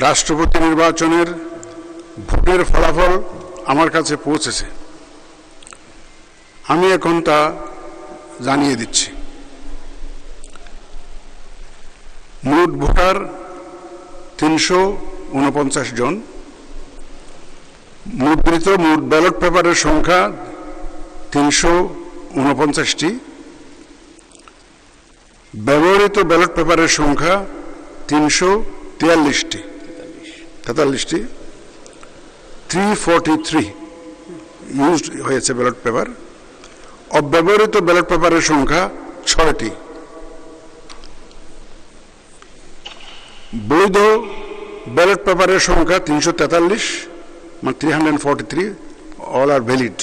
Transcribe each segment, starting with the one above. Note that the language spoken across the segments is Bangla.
রাষ্ট্রপতি নির্বাচনের ভোটের ফলাফল আমার কাছে পৌঁছেছে। আমি এখন তা জানিয়ে দিচ্ছি। মোট ভোটার ৩৪৯ জন। মুদ্রিত মোট ব্যালট পেপারের সংখ্যা ৩৪৯টি। ব্যবহৃত ব্যালট পেপারের সংখ্যা ৩৪৩টি। 343 ইউজড হয়েছে ব্যালট পেপার। অব্যবহৃত ব্যালট পেপারের সংখ্যা 6টি। বৈধ ব্যালট পেপারের সংখ্যা 343, মানে 343, অল আর ভ্যালিড।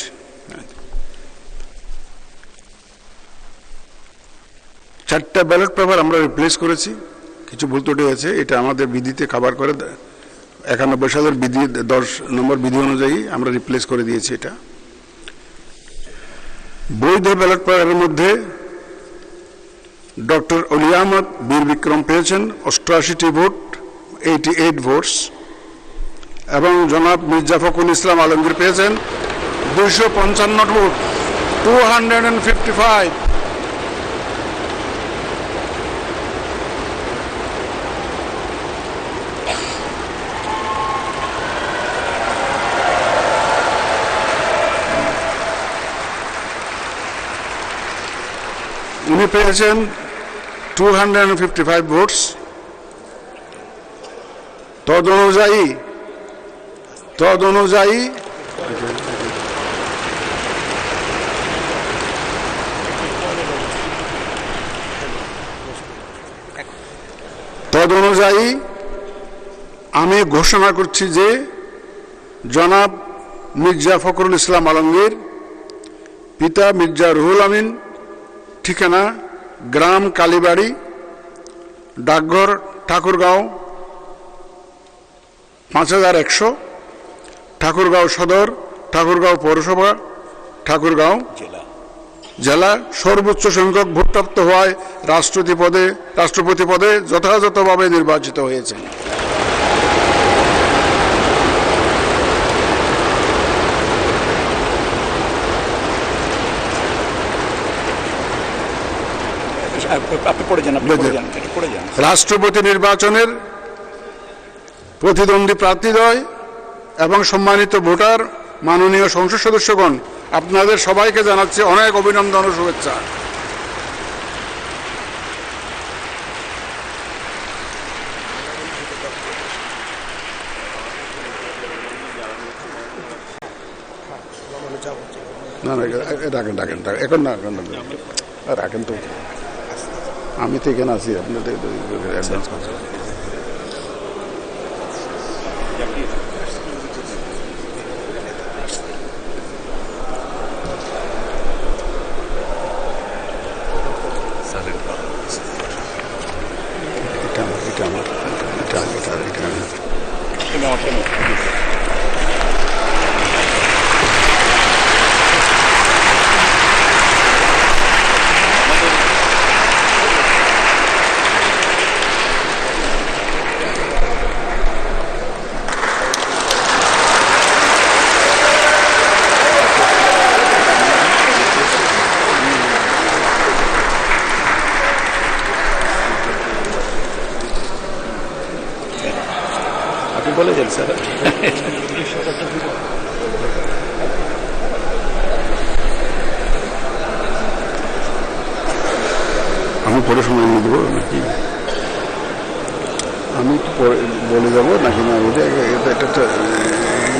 চারটা ব্যালট পেপার আমরা রিপ্লেস করেছি, কিছু ভুল ত্রুটি হয়েছে, এটা আমাদের বিধিতে কভার করে 91 সালের বিধি 10 নম্বর বিধি অনুযায়ী আমরা রিপ্লেস করে দিয়েছি এটা। বৈধ ব্যালট পেপারের মধ্যে ডক্টর অলি আহমদ বীর বিক্রম পেয়েছেন 88টি ভোট, 88 ভোটস, এবং জনাব মির্জা ফখরুল ইসলাম আলমগীর পেয়েছেন 255 ভোট, 255। উনি পেয়েছেন 255 ভোটস। তদ অনুযায়ী আমি ঘোষণা করছি যে জনাব মির্জা ফখরুল ইসলাম আলমগীর, পিতা মির্জা রুহুল আমিন, ঠিকানা গ্রাম কালীবাড়ি, ডাকঘর ঠাকুরগাঁও 5100, ঠাকুরগাঁও সদর, ঠাকুরগাঁও পৌরসভা, ঠাকুরগাঁও জেলা, সর্বোচ্চ সংখ্যক ভোটপ্রাপ্ত হওয়ায় রাষ্ট্রপতি পদে যথাযথভাবে নির্বাচিত হয়েছেন। রাষ্ট্রপতি নির্বাচনের প্রতিদ্বন্দ্বী প্রার্থীদ্বয় এবং সম্মানিত ভোটার, মাননীয় সংসদ সদস্যগণ, আপনাদের সবাইকে জানাচ্ছি অনেক অভিনন্দন ও শুভেচ্ছা। এখন না রাখেন তো, আমি তো এখানে আছি, আপনাদের অ্যাডভান্স করছেন। বলে যান স্যার। আমি পরে সময় নিয়ে দেবো নাকি? আমি পরে বলে যাবো নাকি না? এটা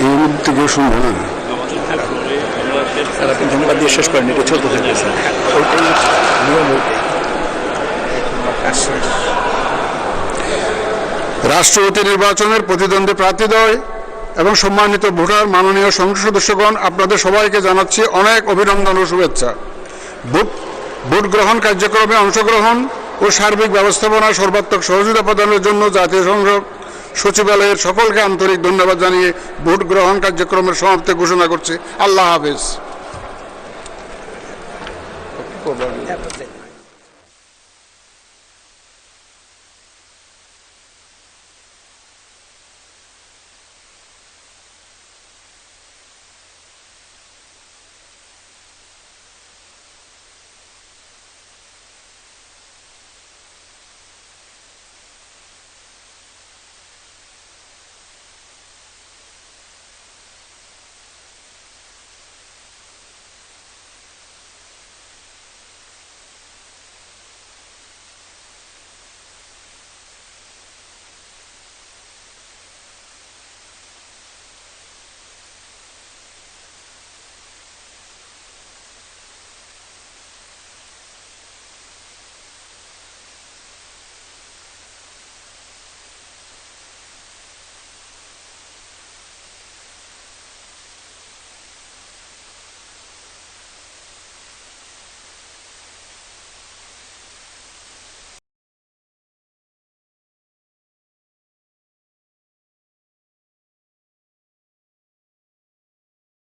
এই মুহূর্তে কেউ শুনবো না। স্যার আপনি ধন্যবাদ দিয়ে শেষ করেন, এটা চলতে থাকবে স্যার। রাষ্ট্রপতি নির্বাচনের প্রতিদ্বন্দ্বী প্রার্থীদ্বয় এবং সম্মানিত ভোটার, মাননীয় সংসদ সদস্যগণ, আপনাদের সবাইকে জানাচ্ছি অনেক অভিনন্দন ও শুভেচ্ছা। ভোট গ্রহণ কার্যক্রমে অংশগ্রহণ ও সার্বিক ব্যবস্থাপনায় সর্বাত্মক সহযোগিতা প্রদানের জন্য জাতীয় সংসদ সচিবালয়ের সকলকে আন্তরিক ধন্যবাদ জানিয়ে ভোট গ্রহণ কার্যক্রমের সমাপ্তি ঘোষণা করছি। আল্লাহ হাফেজ।